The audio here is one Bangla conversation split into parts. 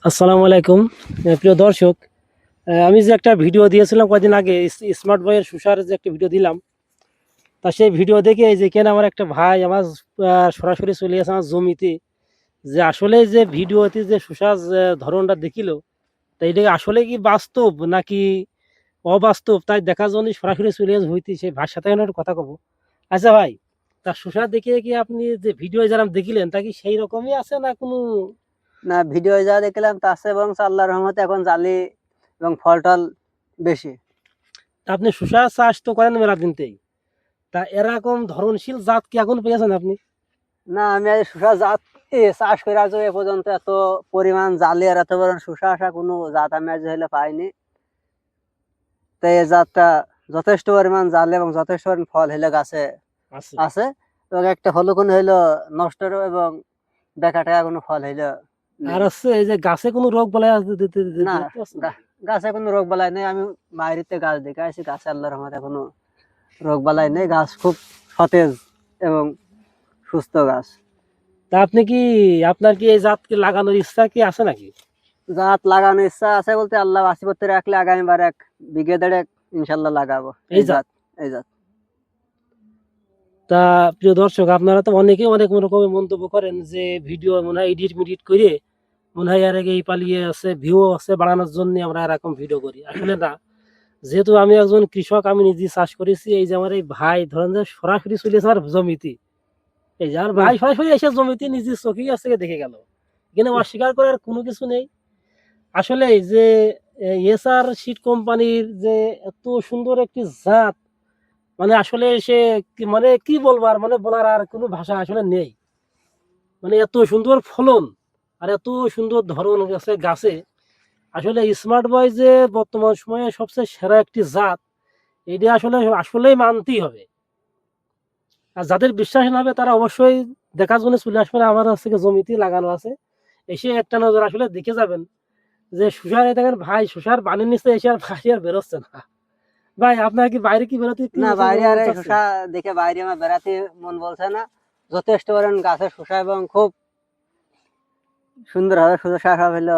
আসসালামু আলাইকুম। প্রিয় দর্শক, আমি যে একটা ভিডিও দিয়েছিলাম কয়েকদিন আগে, স্মার্ট বয়ের সুসার যে একটা ভিডিও দিলাম, তা সেই ভিডিও দেখে এই যে কেন আমার একটা ভাই আমার সরাসরি চলে আসে আমার জমিতে, যে আসলে যে ভিডিওতে যে সুসার যে ধরনটা দেখিল, তা এটা আসলে কি বাস্তব নাকি অবাস্তব, তাই দেখার জন্য সরাসরি চলে আসে হইতে সেই ভাইয়ের সাথে আমি একটু কথা কব। আচ্ছা ভাই, তা সুসার দেখে কি আপনি যে ভিডিও যারা দেখিলেন তা কি সেই রকমই আছে না কোনো? না, ভিডিও যা দেখলাম তা আছে, এবং আল্লাহর রহমতে এখন জালি এবং ফল টল বেশি। তা আপনি সুসার চাষ তো করেন মেলা দিনতেই, তা এরকম ধরনশীল জাত কি এখন পেয়েছেন আপনি? না, আমি আজ শসা জাত চাষ করে আজ এ পর্যন্ত এত পরিমাণ জালি আর এত বড় শসা আসা কোনো জাত আমি আজ হইলে পাইনি। তাই এই জাতটা যথেষ্ট পরিমাণ জালি এবং যথেষ্ট পরিমাণ ফল হইলে গাছে আছে, এবং একটা হলো কোনো হইলো নষ্ট এবং বেকাটা কোনো ফল হইলো আর আছে এই যে গাছে কোনো রোগ বালাই না। গাছে কোনো রোগ বালাই নেই। আমি বাইরেতে গাছ দেখে আসি, গাছে আল্লাহর রহমতে কোনো রোগ বালাই নেই। গাছ খুব সতেজ এবং সুস্থ গাছ। তা আপনি কি আপনার কি এই জাত কি লাগানোর ইচ্ছা কি আছে নাকি? জাত লাগানোর ইচ্ছা আছে বলতে, আল্লাহ বাসি করতে রাখলে আগামীবার 1 বিঘে দেড়েক ইনশাল্লাহ লাগাবো এই জাত। এই জাত। তা প্রিয় দর্শক, আপনারা তো অনেকেই অনেক রকমের মন্তব্য করেন যে ভিডিও মনে হয় এডিট মিডিট করে মনে হয় আর এই পালিয়ে আছে ভিউ আছে বাড়ানোর জন্য আমরা এরকম ভিডিও করি। আসলে না, যেহেতু আমি একজন কৃষক, আমি নিজে চাষ করেছি। এই যে আমার এই ভাই ধরেন যে সরাসরি চলেছে আমার জমিতে, এই যে আমার ভাই সরাসরি এসে জমিতে নিজের চোখেই আছে দেখে গেল, এখানে অস্বীকার করার কোনো কিছু নেই। আসলে এই যে এসআর সিড কোম্পানির যে এত সুন্দর একটি জাত, মানে আসলে সে মানে কি বলবার, মানে বলার আর কোনো ভাষা আসলে নেই। মানে এত সুন্দর ফলন আর এত সুন্দর ধরন গেছে গাছে, আসলে স্মার্ট বয় যে বর্তমান সময়ে সবচেয়ে সেরা একটি জাত, এটা আসলে আসলেই মানতেই হবে। আর যাদের বিশ্বাস না হবে তারা অবশ্যই দেখার জন্য চলে আসবেন, আমার হচ্ছে জমিতে লাগানো আছে, এসে একটা নজর আসলে দেখে যাবেন যে সুসার। দেখেন ভাই, সুসার পানির নিচে এসে আর ভাই আর বেরোচ্ছে না। ভাই আপনার কি বাইরে কি বেরোতে না, বাইরে আর এই শসা দেখে বাইরে আমার বেড়াতে মন বলছে না। যথেষ্ট পরিমাণ গাছের শসা এবং খুব সুন্দর ভাবে শসা সব হলো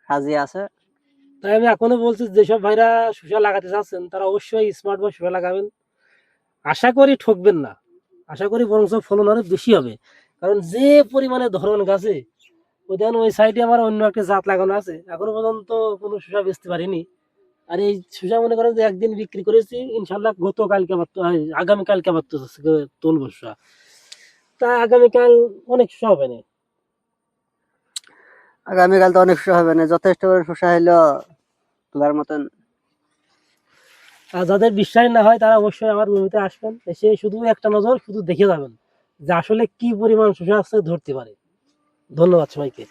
সাজিয়ে আছে। তাই আমি এখনো বলছি, যেসব ভাইরা সুসা লাগাতে চাচ্ছেন তারা অবশ্যই স্মার্ট বয় সুসা লাগাবেন। আশা করি ঠকবেন না, আশা করি বরঞ্চ ফলন অনেক বেশি হবে। কারণ যে পরিমাণে ধরন গাছে, ওই দেখেন ওই সাইডে আমার অন্য একটা জাত লাগানো আছে, এখনো পর্যন্ত কোনো সুসা বেচতে পারিনি। আর এই সুসা মনে করেন যে একদিন বিক্রি করেছি, ইনশাল্লাহ গতকালকে আবার আগামীকালকে আবার তুলবো সুসা। তা আগামীকাল অনেক সুসা হবে না? আগামীকাল তো অনেক শসা হবে না, যথেষ্ট পরিমাণ শসা হইলো তোলার মতন। আর যাদের বিশ্বাস না হয় তারা অবশ্যই আমার জমিতে আসবেন, এসে শুধু একটা নজর শুধু দেখে যাবেন যে আসলে কি পরিমাণ শসা আছে ধরতে পারে। ধন্যবাদ সবাইকে।